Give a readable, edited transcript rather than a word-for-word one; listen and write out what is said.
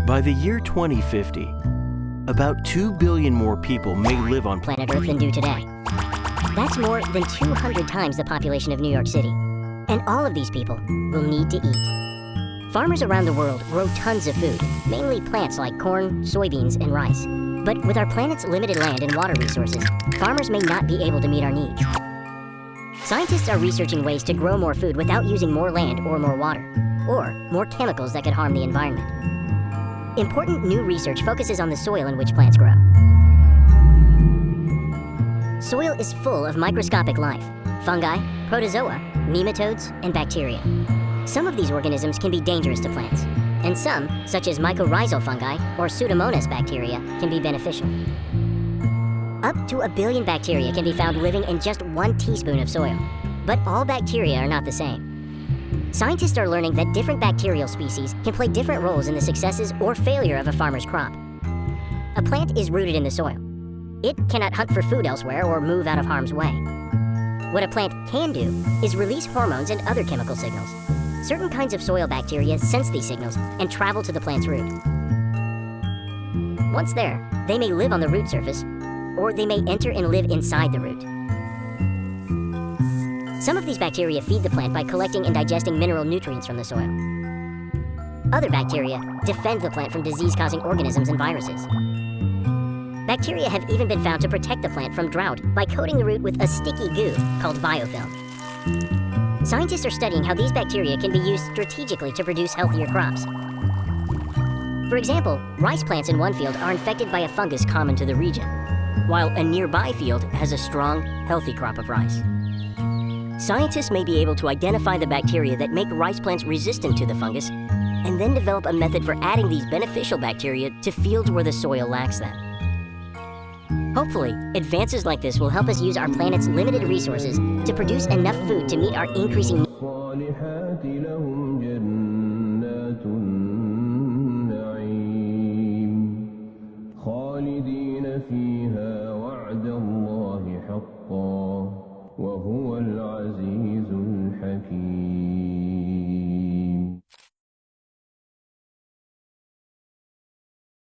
By the year 2050, about 2 billion more people may live on planet Earth than do today. That's more than 200 times the population of New York City. And all of these people will need to eat. Farmers around the world grow tons of food, mainly plants like corn, soybeans, and rice. But with our planet's limited land and water resources, farmers may not be able to meet our needs. Scientists are researching ways to grow more food without using more land or more water, or more chemicals that could harm the environment. Important new research focuses on the soil in which plants grow. Soil is full of microscopic life: fungi, protozoa, nematodes, and bacteria. Some of these organisms can be dangerous to plants, and some, such as mycorrhizal fungi or Pseudomonas bacteria, can be beneficial. Up to 1 billion bacteria can be found living in just 1 teaspoon of soil, but all bacteria are not the same. Scientists are learning that different bacterial species can play different roles in the successes or failure of a farmer's crop. A plant is rooted in the soil. It cannot hunt for food elsewhere or move out of harm's way. What a plant can do is release hormones and other chemical signals. Certain kinds of soil bacteria sense these signals and travel to the plant's root. Once there, they may live on the root surface, or they may enter and live inside the root. Some of these bacteria feed the plant by collecting and digesting mineral nutrients from the soil. Other bacteria defend the plant from disease-causing organisms and viruses. Bacteria have even been found to protect the plant from drought by coating the root with a sticky goo called biofilm. Scientists are studying how these bacteria can be used strategically to produce healthier crops. For example, rice plants in one field are infected by a fungus common to the region, while a nearby field has a strong, healthy crop of rice. Scientists may be able to identify the bacteria that make rice plants resistant to the fungus, and then develop a method for adding these beneficial bacteria to fields where the soil lacks them. Hopefully, advances like this will help us use our planet's limited resources to produce enough food to meet our increasing needs. وهو العزيز الحكيم